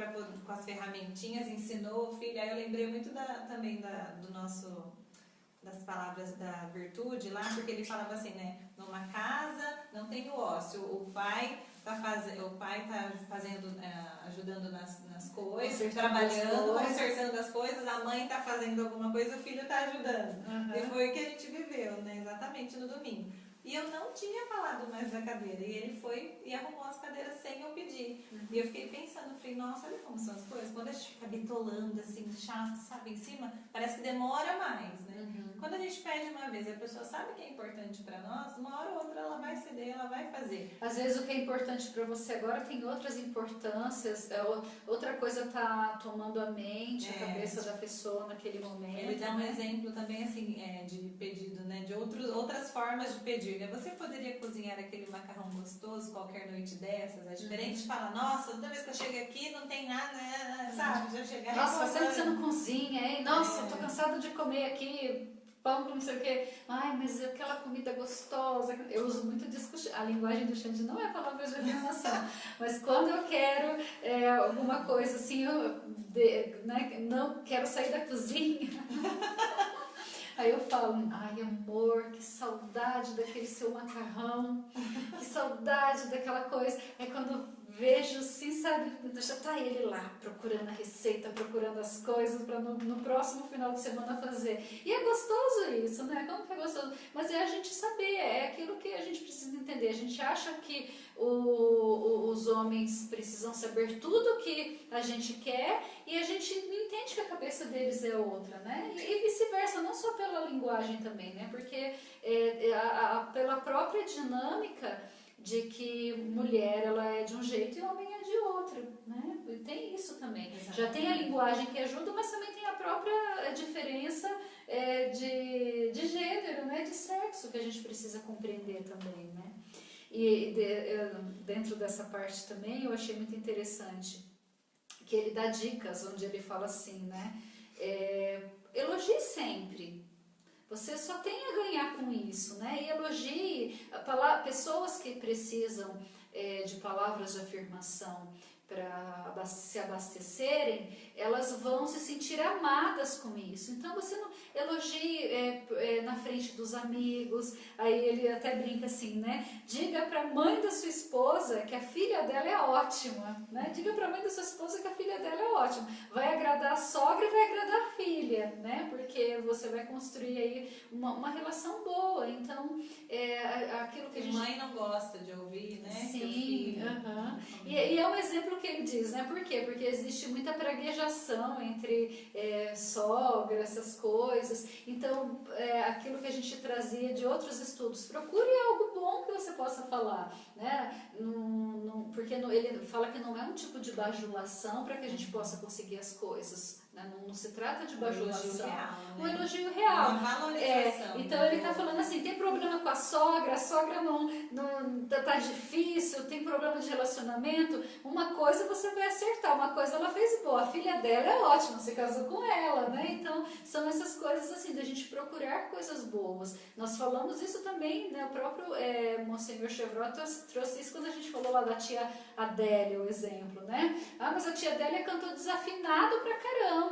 com as ferramentinhas, ensinou o filho. Aí eu lembrei muito também das palavras da virtude lá, porque ele falava assim, né? Numa casa não tem o ócio, o pai tá fazendo, ajudando nas coisas, trabalhando, consertando as coisas, a mãe tá fazendo alguma coisa, o filho tá ajudando. E foi o que a gente viveu, né? Exatamente no domingo. E eu não tinha falado mais da cadeira. E ele foi e arrumou as cadeiras sem eu pedir. E eu fiquei pensando, falei, nossa, olha como são as coisas. Quando a gente fica bitolando, assim, chato, sabe, em cima, parece que demora mais, né? Quando a gente pede uma vez e a pessoa sabe que é importante pra nós, uma hora ou outra ela vai ceder, ela vai fazer. Às vezes o que é importante pra você agora tem outras importâncias, outra coisa tá tomando a mente, a cabeça da pessoa naquele momento. Ele dá um exemplo também, assim, de pedido, né? De outras formas de pedir. Você poderia cozinhar aquele macarrão gostoso qualquer noite dessas? É diferente de falar, nossa, toda vez que eu chego aqui não tem nada, sabe? Já chegar. Nossa, faz tempo que você não cozinha, hein? Nossa, tô cansada de comer aqui pão com não sei o que, ai, mas aquela comida gostosa. Eu uso muito a linguagem do Xande não é palavra de afirmação, mas quando eu quero alguma coisa assim, né, não quero sair da cozinha. Aí eu falo, ai amor, que saudade daquele seu macarrão, que saudade daquela coisa. Aí quando vejo assim, sabe, já tá ele lá procurando a receita, procurando as coisas para no próximo final de semana fazer. E é gostoso isso, né? Como que é gostoso? Mas é a gente saber, é aquilo que a gente precisa entender. A gente acha que os homens precisam saber tudo que a gente quer e a gente não entende que a cabeça deles é outra, né? E vice-versa, não só pela linguagem também, né? Porque pela própria dinâmica de que mulher ela é de um jeito e homem é de outro, né? E tem isso também. Exatamente. Já tem a linguagem que ajuda, mas também tem a própria diferença de gênero, né? De sexo que a gente precisa compreender também, né? E dentro dessa parte também eu achei muito interessante que ele dá dicas onde ele fala assim, né? Elogie sempre. Você só tem a ganhar com isso, né? E elogie pessoas que precisam de palavras de afirmação para se abastecerem, elas vão se sentir amadas com isso. Então você não elogie na frente dos amigos. Aí ele até brinca assim, né? Diga para a mãe da sua esposa que a filha dela é ótima, né? Diga para a mãe da sua esposa que a filha dela é ótima. Vai agradar a sogra e vai agradar a filha, né? Porque você vai construir aí uma relação boa. Então aquilo que a gente... Mãe não gosta de ouvir, né? Sim, e é um exemplo que ele diz, né? Por quê? Porque existe muita praguejação entre sogra, essas coisas. Então, aquilo que a gente trazia de outros estudos, procure algo bom que você possa falar, né? Porque ele fala que não é um tipo de bajulação para que a gente possa conseguir as coisas. Né? Não se trata de bajulação. Um elogio real. Uma valorização. Então ele está falando assim, tem problema com a sogra não tá difícil, tem problema de relacionamento, uma coisa você vai acertar, uma coisa ela fez boa, a filha dela é ótima, você casou com ela, né? Então são essas coisas assim, da gente procurar coisas boas. Nós falamos isso também, né? O próprio Monsenhor Chevreul trouxe isso quando a gente falou lá da tia Adélia, o exemplo, né? Ah, mas a tia Adélia cantou desafinado pra caramba.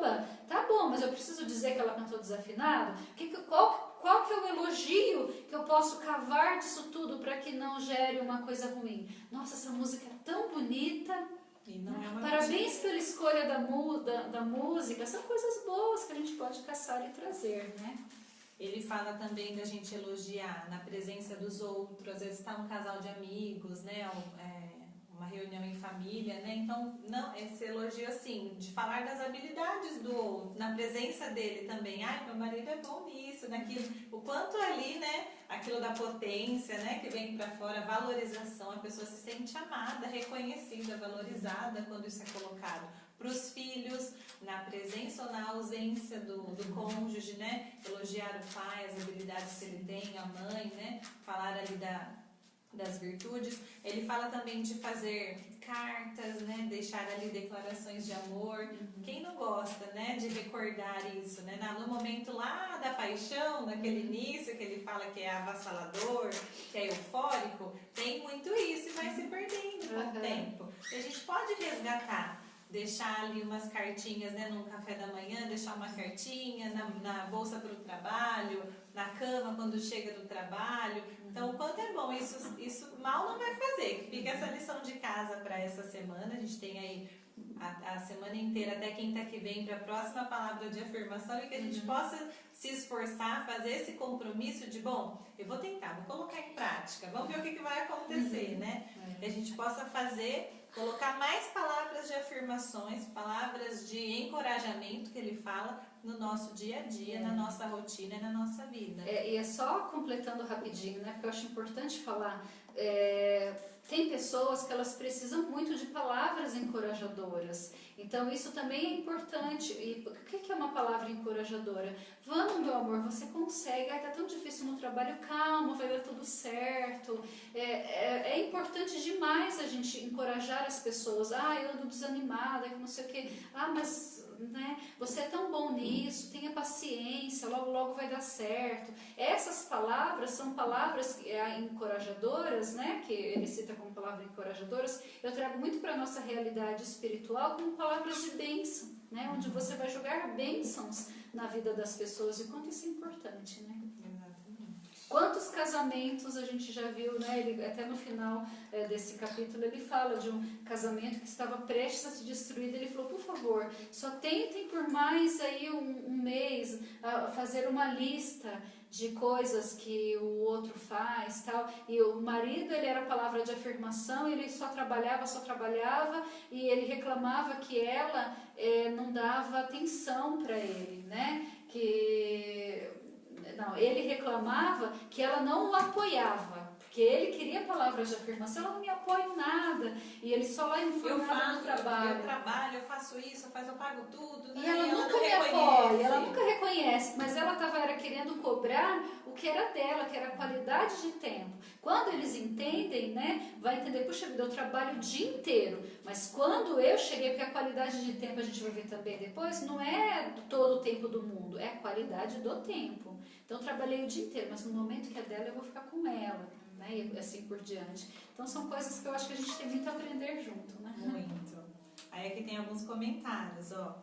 Tá bom, mas eu preciso dizer que ela cantou desafinado? Qual que é o elogio que eu posso cavar disso tudo para que não gere uma coisa ruim? Nossa, essa música é tão bonita. E não é uma Parabéns pela escolha da música. São coisas boas que a gente pode caçar e trazer, né? Ele fala também da gente elogiar na presença dos outros. Às vezes está um casal de amigos, né? Uma reunião em família, né? Então, não, esse elogio assim, de falar das habilidades do outro, na presença dele também. Ai, meu marido é bom nisso, naquilo. O quanto ali, né? Aquilo da potência, né? Que vem pra fora, a valorização, a pessoa se sente amada, reconhecida, valorizada quando isso é colocado. Para os filhos, na presença ou na ausência do cônjuge, né? Elogiar o pai, as habilidades que ele tem, a mãe, né? Falar ali das virtudes. Ele fala também de fazer cartas, né? Deixar ali declarações de amor. Quem não gosta, né? De recordar isso, né? No momento lá da paixão, naquele início que ele fala que é avassalador, que é eufórico, tem muito isso e vai se perdendo com o tempo. E a gente pode resgatar. Deixar ali umas cartinhas, né, num café da manhã, deixar uma cartinha na bolsa para o trabalho, na cama quando chega do trabalho. Então, o quanto é bom, isso mal não vai fazer. Fica essa lição de casa para essa semana. A gente tem aí a semana inteira, até quinta que vem, para a próxima palavra de afirmação e que a gente possa se esforçar, fazer esse compromisso de, bom, eu vou tentar, vou colocar em prática, vamos ver o que vai acontecer, né? Que a gente possa colocar mais palavras de afirmações, palavras de encorajamento que ele fala no nosso dia a dia, na nossa rotina e na nossa vida. E é só completando rapidinho, né? Porque eu acho importante falar. Tem pessoas que elas precisam muito de palavras encorajadoras. Então isso também é importante. E o que é uma palavra encorajadora? Vamos, meu amor, você consegue. Ai, tá tão difícil no trabalho, calma, vai dar tudo certo. É importante demais a gente encorajar as pessoas. Ah, eu ando desanimada, que não sei o quê. Ah, mas né? Você é tão bom nisso, tenha paciência, logo logo vai dar certo. Essas palavras são palavras encorajadoras, né? Que ele cita como palavras encorajadoras. Eu trago muito para a nossa realidade espiritual como palavras de bênção, né? Onde você vai jogar bênçãos na vida das pessoas, e quanto isso é importante, né? Quantos casamentos a gente já viu, né? Ele, até no final desse capítulo ele fala de um casamento que estava prestes a se destruir. Ele falou, por favor, só tentem por mais aí um mês fazer uma lista de coisas que o outro faz, tal. E o marido, ele era a palavra de afirmação, ele só trabalhava, e ele reclamava que ela não dava atenção para ele, né? Ele reclamava que ela não o apoiava, porque ele queria palavras de afirmação, ela não me apoia em nada, e ele só lá informava no trabalho. Eu trabalho, eu faço isso, eu pago tudo, né? E ela nunca me apoia, ela nunca reconhece, mas ela estava querendo cobrar o que era dela, que era a qualidade de tempo. Quando eles entendem, né, vai entender, puxa vida, eu trabalho o dia inteiro, mas quando eu cheguei, porque a qualidade de tempo a gente vai ver também depois, não é todo o tempo do mundo, é a qualidade do tempo. Então eu trabalhei o dia inteiro, mas no momento que é dela eu vou ficar com ela, né, e assim por diante. Então são coisas que eu acho que a gente tem muito a aprender junto, né? Muito. Aí aqui tem alguns comentários, ó.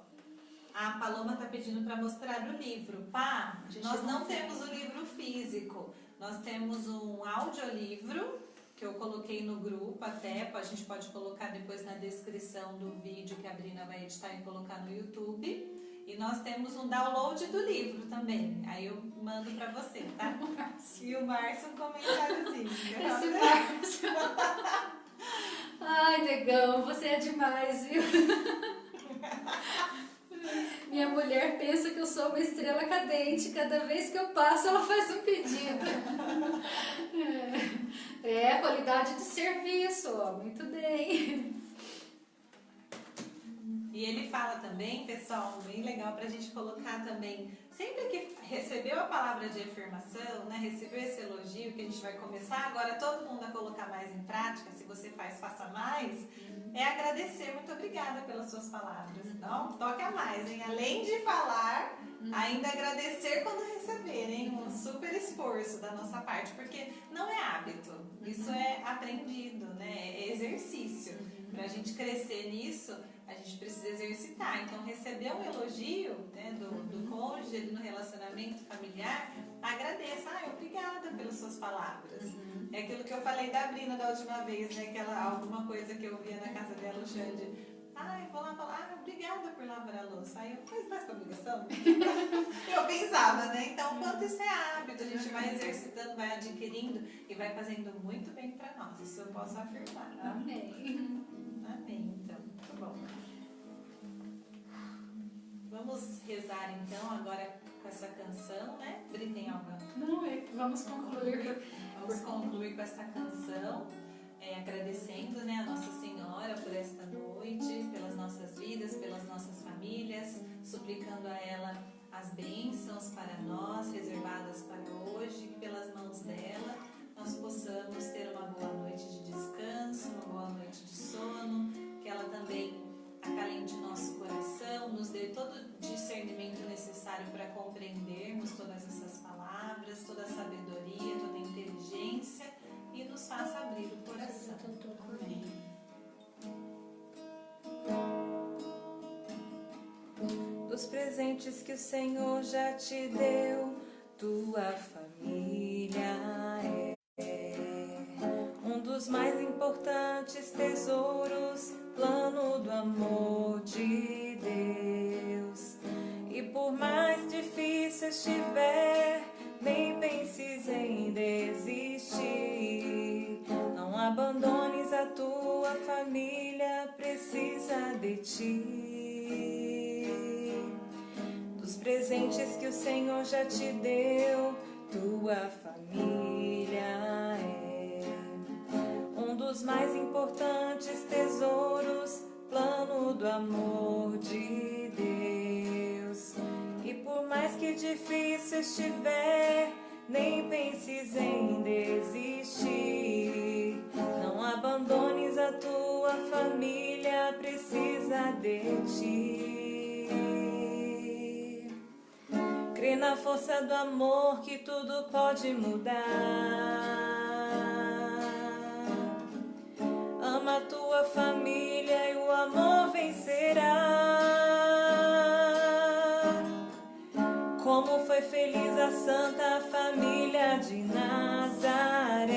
A Paloma tá pedindo para mostrar o livro. Pá, nós não temos o livro físico. Nós temos um audiolivro que eu coloquei no grupo até. A gente pode colocar depois na descrição do vídeo que a Brina vai editar e colocar no YouTube. E nós temos um download do livro também. Aí eu mando para você, tá? E o Márcio um comentáriozinho. Esse Márcio. Ai, negão, você é demais, viu? Minha mulher pensa que eu sou uma estrela cadente. Cada vez que eu passo, ela faz um pedido. Qualidade de serviço, ó. Muito bem. E ele fala também, pessoal, bem legal pra gente colocar também, sempre que recebeu a palavra de afirmação, né, recebeu esse elogio, que a gente vai começar agora todo mundo a colocar mais em prática, se você faz, faça mais, é agradecer, muito obrigada pelas suas palavras. Então, toca mais, hein? Além de falar, ainda agradecer quando receberem, um super esforço da nossa parte, porque não é hábito, isso é aprendido, né, é exercício. Pra gente crescer nisso, a gente precisa exercitar. Então, receber um elogio, né, do cônjuge no relacionamento familiar, agradeça. Obrigada pelas suas palavras. É aquilo que eu falei da Brina da última vez, né, que alguma coisa que eu via na casa dela, o Xande. Vou lá falar, obrigada por lavar a louça. Aí eu, faz mais com a obrigação? Eu pensava, né? Então, quanto isso é hábito, a gente vai exercitando, vai adquirindo e vai fazendo muito bem para nós. Isso eu posso afirmar. Amém. Amém, então. Tá bom. Vamos rezar, então, agora com essa canção, né? Bri, tem algo? Não, vamos concluir. Vamos concluir com essa canção. Agradecendo, né, a Nossa Senhora por esta noite, pelas nossas vidas, pelas nossas famílias, suplicando a ela as bênçãos para nós, reservadas para hoje, que pelas mãos dela nós possamos ter uma boa noite de descanso, uma boa noite de sono, que ela também acalente nosso coração, nos dê todo o discernimento necessário para compreendermos todas essas palavras, toda a sabedoria, toda a inteligência, e nos faça abrir o coração. Amém. Dos presentes que o Senhor já te deu, tua família é um dos mais importantes tesouros, plano do amor de Deus. E por mais difícil estiver, nem penses em desistir. Não abandones a tua família, precisa de ti. Dos presentes que o Senhor já te deu, tua família é um dos mais importantes tesouros, plano do amor de Deus. E por mais que difícil estiver, nem penses em desistir. Não abandones a tua família, precisa de ti. Crê na força do amor que tudo pode mudar. Ama a tua família e o amor vencerá. Como foi feliz a Santa Família de Nazaré,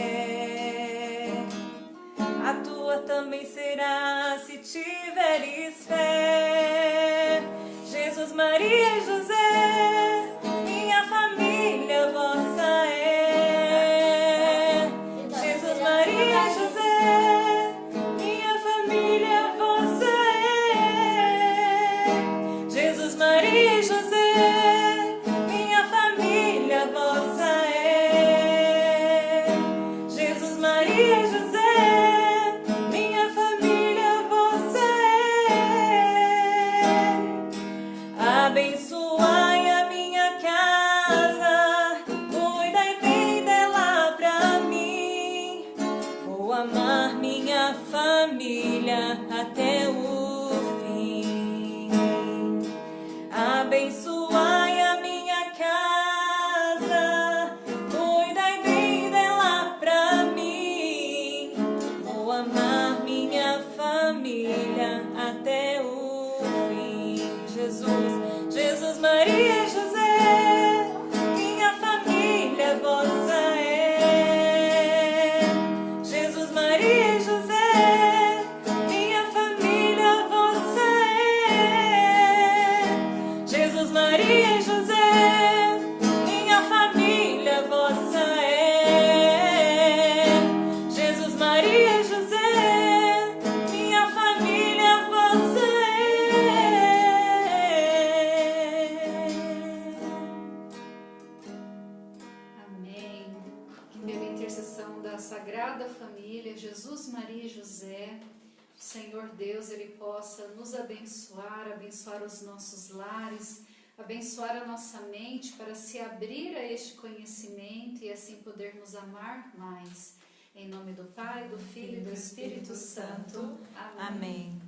a tua também será se tiveres fé. Jesus, Maria e José, minha família vossa é. Jesus, Maria e José, minha família vossa é. Jesus, Maria e José, minha família vossa é. Jesus, Maria e José, minha família vossa é. Abençoai a minha casa, cuidai bem dela pra mim. Vou amar minha família até o fim. Abençoai a minha casa, cuidai bem dela pra mim. Vou amar minha família até o fim. Jesus, Jesus, Maria e José, minha família vossa é. Jesus, Maria e José, minha família vossa é. Jesus, Maria e José, minha família vossa é. Jesus, Maria e José, minha família vossa é. Amém. Que pela intercessão da Sagrada Família, Jesus, Maria e José, o Senhor Deus, Ele possa nos abençoar, abençoar os nossos lares, abençoar a nossa mente para se abrir a este conhecimento e assim podermos amar mais. Em nome do Pai, do Filho e do Espírito Santo. Amém. Amém.